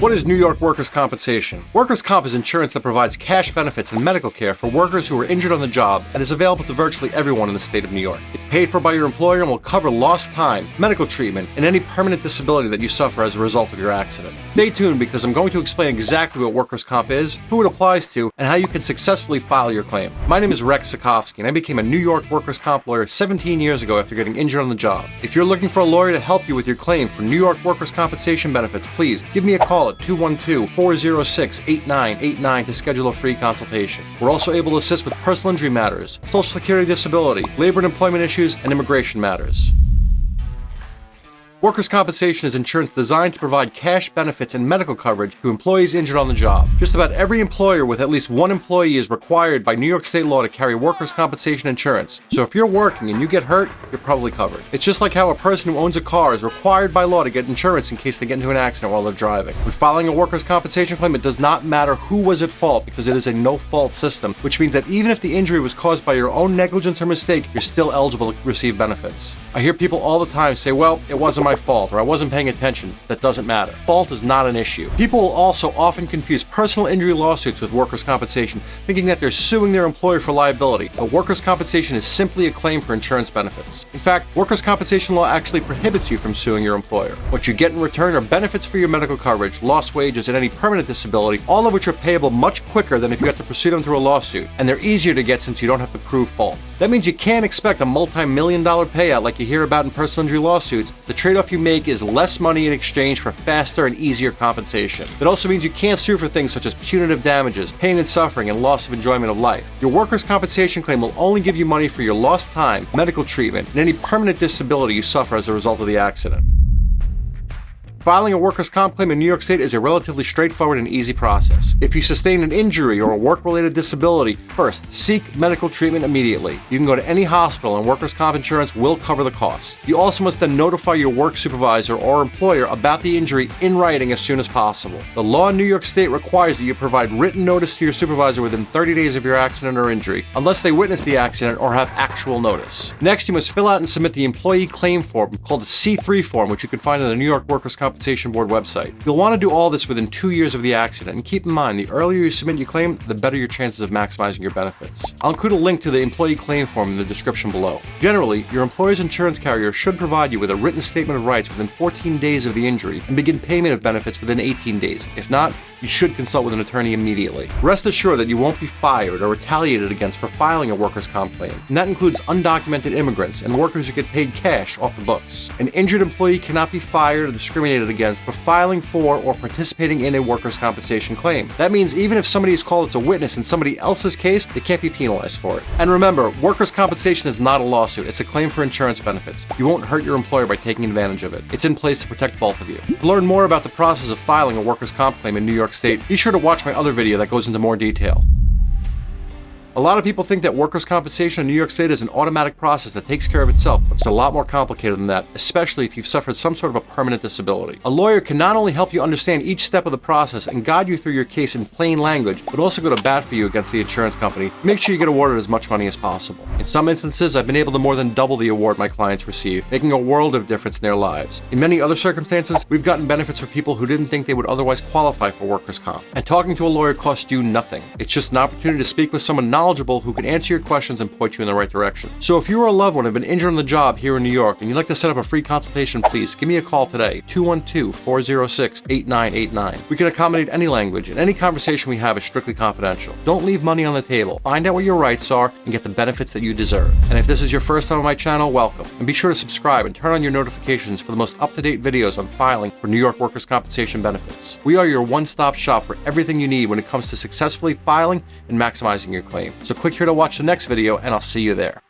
What is New York workers' compensation? Workers' comp is insurance that provides cash benefits and medical care for workers who are injured on the job and is available to virtually everyone in the state of New York. It's paid for by your employer and will cover lost time, medical treatment, and any permanent disability that you suffer as a result of your accident. Stay tuned because I'm going to explain exactly what workers' comp is, who it applies to, and how you can successfully file your claim. My name is Rex Sikofsky, and I became a New York workers' comp lawyer 17 years ago after getting injured on the job. If you're looking for a lawyer to help you with your claim for New York workers' compensation benefits, please give me a call at 212-406-8989 to schedule a free consultation. We're also able to assist with personal injury matters, Social Security disability, labor and employment issues, and immigration matters. Workers' compensation is insurance designed to provide cash benefits and medical coverage to employees injured on the job. Just about every employer with at least one employee is required by New York state law to carry workers' compensation insurance. So if you're working and you get hurt, you're probably covered. It's just like how a person who owns a car is required by law to get insurance in case they get into an accident while they're driving. When filing a workers' compensation claim, it does not matter who was at fault because it is a no-fault system, which means that even if the injury was caused by your own negligence or mistake, you're still eligible to receive benefits. I hear people all the time say, well, it wasn't my fault, or I wasn't paying attention. That doesn't matter. Fault is not an issue. People will also often confuse personal injury lawsuits with workers' compensation, thinking that they're suing their employer for liability, but workers' compensation is simply a claim for insurance benefits. In fact, workers' compensation law actually prohibits you from suing your employer. What you get in return are benefits for your medical coverage, lost wages, and any permanent disability, all of which are payable much quicker than if you had to pursue them through a lawsuit, and they're easier to get since you don't have to prove fault. That means you can't expect a multi-million-dollar payout like you hear about in personal injury lawsuits. The trade-off you make is less money in exchange for faster and easier compensation. It also means you can't sue for things such as punitive damages, pain and suffering, and loss of enjoyment of life. Your workers' compensation claim will only give you money for your lost time, medical treatment, and any permanent disability you suffer as a result of the accident. Filing a workers' comp claim in New York State is a relatively straightforward and easy process. If you sustain an injury or a work-related disability, first, seek medical treatment immediately. You can go to any hospital and workers' comp insurance will cover the cost. You also must then notify your work supervisor or employer about the injury in writing as soon as possible. The law in New York State requires that you provide written notice to your supervisor within 30 days of your accident or injury, unless they witness the accident or have actual notice. Next, you must fill out and submit the employee claim form called the C3 form, which you can find on the New York Workers' Compensation Board website. You'll want to do all this within 2 years of the accident, and keep in mind, the earlier you submit your claim, the better your chances of maximizing your benefits. I'll include a link to the employee claim form in the description below. Generally, your employer's insurance carrier should provide you with a written statement of rights within 14 days of the injury and begin payment of benefits within 18 days. If not, you should consult with an attorney immediately. Rest assured that you won't be fired or retaliated against for filing a workers' comp claim, and that includes undocumented immigrants and workers who get paid cash off the books. An injured employee cannot be fired or discriminated against for filing for or participating in a workers' compensation claim. That means even if somebody is called as a witness in somebody else's case, they can't be penalized for it. And remember, workers' compensation is not a lawsuit, it's a claim for insurance benefits. You won't hurt your employer by taking advantage of it. It's in place to protect both of you. To learn more about the process of filing a workers' comp claim in New York State, be sure to watch my other video that goes into more detail. A lot of people think that workers' compensation in New York State is an automatic process that takes care of itself, but it's a lot more complicated than that, especially if you've suffered some sort of a permanent disability. A lawyer can not only help you understand each step of the process and guide you through your case in plain language, but also go to bat for you against the insurance company. Make sure you get awarded as much money as possible. In some instances, I've been able to more than double the award my clients receive, making a world of difference in their lives. In many other circumstances, we've gotten benefits for people who didn't think they would otherwise qualify for workers' comp. And talking to a lawyer costs you nothing. It's just an opportunity to speak with someone knowledgeable who can answer your questions and point you in the right direction. So if you or a loved one have been injured on the job here in New York and you'd like to set up a free consultation, please give me a call today, 212-406-8989. We can accommodate any language, and any conversation we have is strictly confidential. Don't leave money on the table. Find out what your rights are and get the benefits that you deserve. And if this is your first time on my channel, welcome. And be sure to subscribe and turn on your notifications for the most up-to-date videos on filing for New York workers' compensation benefits. We are your one-stop shop for everything you need when it comes to successfully filing and maximizing your claim. So click here to watch the next video, and I'll see you there.